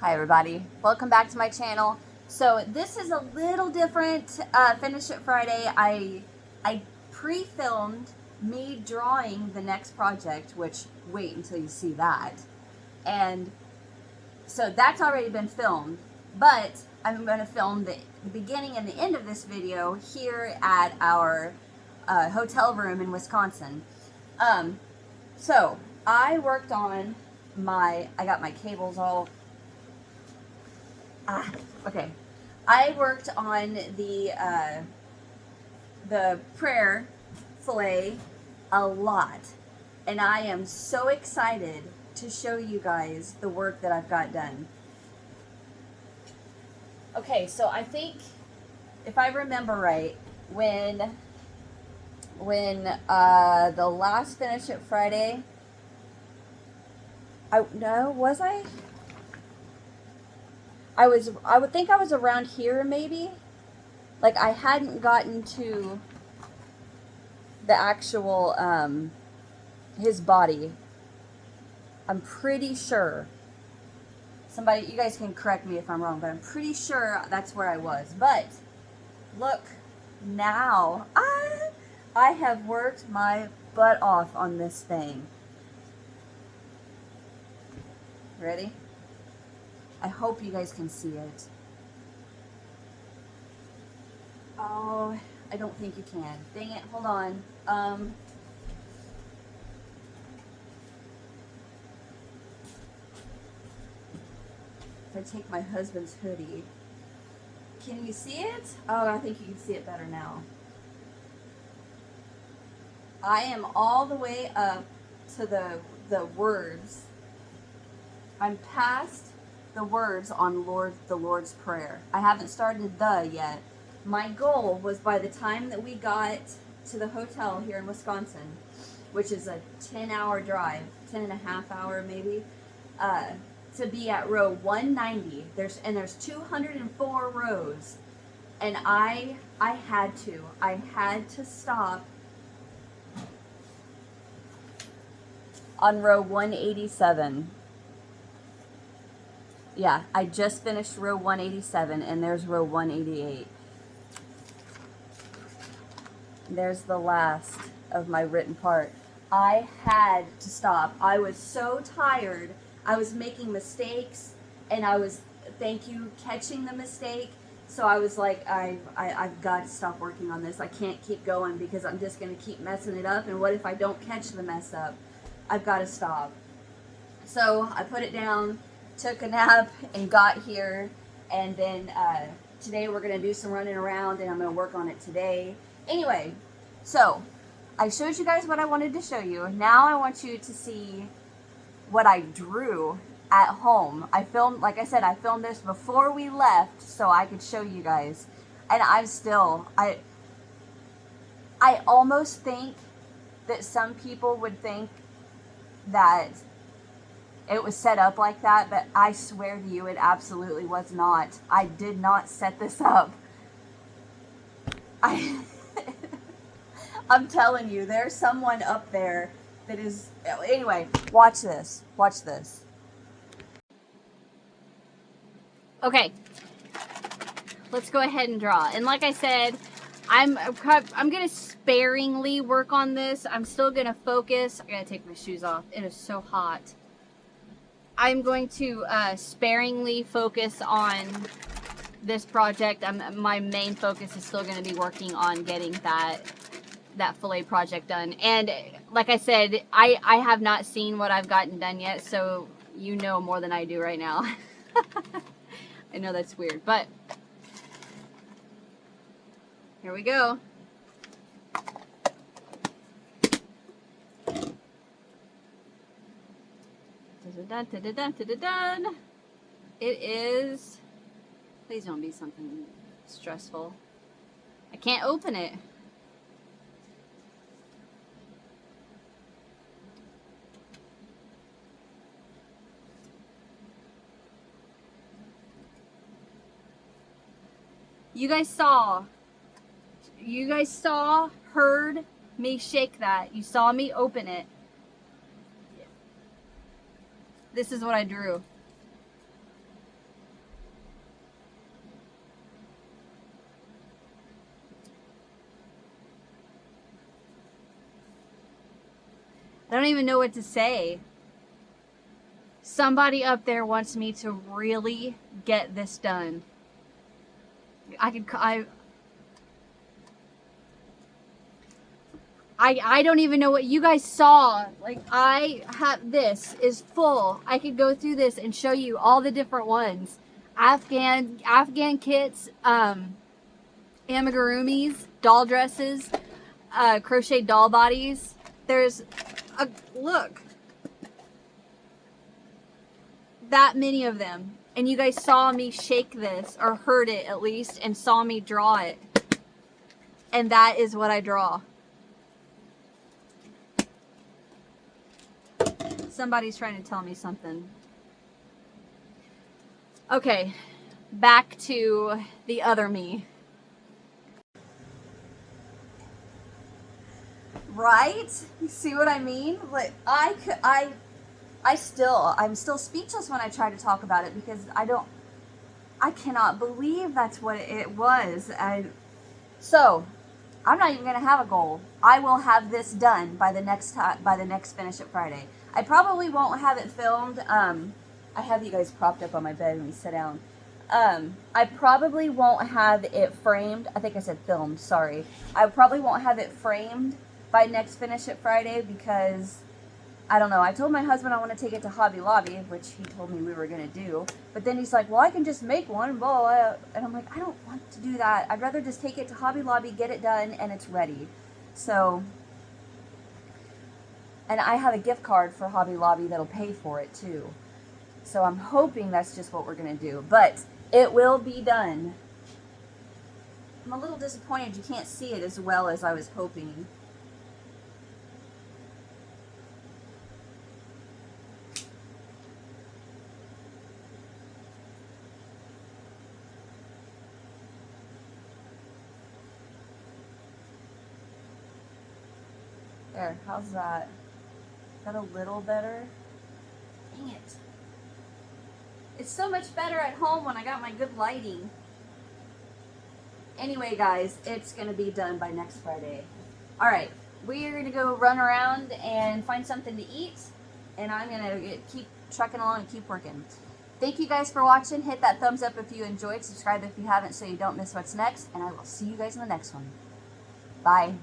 Hi everybody, welcome back to my channel. So this is a little different Finish It Friday. I pre-filmed me drawing the next project, which wait until you see that. And so that's already been filmed, but I'm going to film the beginning and the end of this video here at our hotel room in Wisconsin. So I worked on I got my cables all okay. I worked on the prayer fillet a lot, and I am so excited to show you guys the work that I've got done. Okay, so I think if I remember right, when the last Finish It Friday, I would think I was around here maybe. Like I hadn't gotten to the actual his body. I'm pretty sure. You guys can correct me if I'm wrong, but I'm pretty sure that's where I was. But look, now I have worked my butt off on this thing. Ready? I hope you guys can see it. Oh, I don't think you can. Dang it, hold on. If I take my husband's hoodie, can you see it? Oh, I think you can see it better now. I am all the way up to the words. I'm past the words on the Lord's Prayer. I haven't started the yet. My goal was by the time that we got to the hotel here in Wisconsin, which is a 10-hour drive, 10 and a half hour maybe, to be at row 190. There's 204 rows, and I had to stop on row 187. Yeah, I just finished row 187, and there's row 188. There's the last of my written part. I had to stop. I was so tired. I was making mistakes, and thank you, catching the mistake. So I was like, I've got to stop working on this. I can't keep going because I'm just going to keep messing it up. And what if I don't catch the mess up? I've got to stop. So I put it down, took a nap, and got here. And then today we're going to do some running around, and I'm going to work on it today. Anyway, so I showed you guys what I wanted to show you. Now I want you to see what I drew at home. Like I said, I filmed this before we left so I could show you guys. And I almost think that some people would think that it was set up like that, but I swear to you, it absolutely was not. I did not set this up. I'm telling you, there's someone up there that is... Anyway, watch this. Watch this. Okay. Let's go ahead and draw. And like I said, I'm going to sparingly work on this. I'm still going to focus. I got to take my shoes off. It is so hot. I'm going to sparingly focus on this project. My main focus is still going to be working on getting that fillet project done. And like I said, I have not seen what I've gotten done yet, so you know more than I do right now. I know that's weird, but here we go. It is, please don't be something stressful. I can't open it. You guys heard me shake that. You saw me open it. This is what I drew. don't even know what to say. Somebody up there wants me to really get this done. I don't even know what you guys saw. Like, this is full. I could go through this and show you all the different ones. Afghan kits, amigurumis, doll dresses, crochet doll bodies. There's look, that many of them. And you guys saw me shake this, or heard it at least, and saw me draw it. And that is what I draw. Somebody's trying to tell me something. Okay, back to the other me. Right? You see what I mean? Like, I'm still speechless when I try to talk about it, because I cannot believe that's what it was. So I'm not even gonna have a goal. I will have this done by the next Finish It Friday. I probably won't have it filmed. I have you guys propped up on my bed when we sit down. I probably won't have it framed. I think I said filmed, sorry. I probably won't have it framed by next Finish It Friday, because I don't know. I told my husband I want to take it to Hobby Lobby, which he told me we were going to do. But then he's like, well, I can just make one, blah, blah, blah. And I'm like, I don't want to do that. I'd rather just take it to Hobby Lobby, get it done, and it's ready. So, and I have a gift card for Hobby Lobby that'll pay for it too. So I'm hoping that's just what we're going to do. But it will be done. I'm a little disappointed you can't see it as well as I was hoping. There, how's that? Is that a little better? Dang it. It's so much better at home when I got my good lighting. Anyway, guys, it's going to be done by next Friday. Alright, we're going to go run around and find something to eat. And I'm going to keep trucking along and keep working. Thank you guys for watching. Hit that thumbs up if you enjoyed. Subscribe if you haven't so you don't miss what's next. And I will see you guys in the next one. Bye.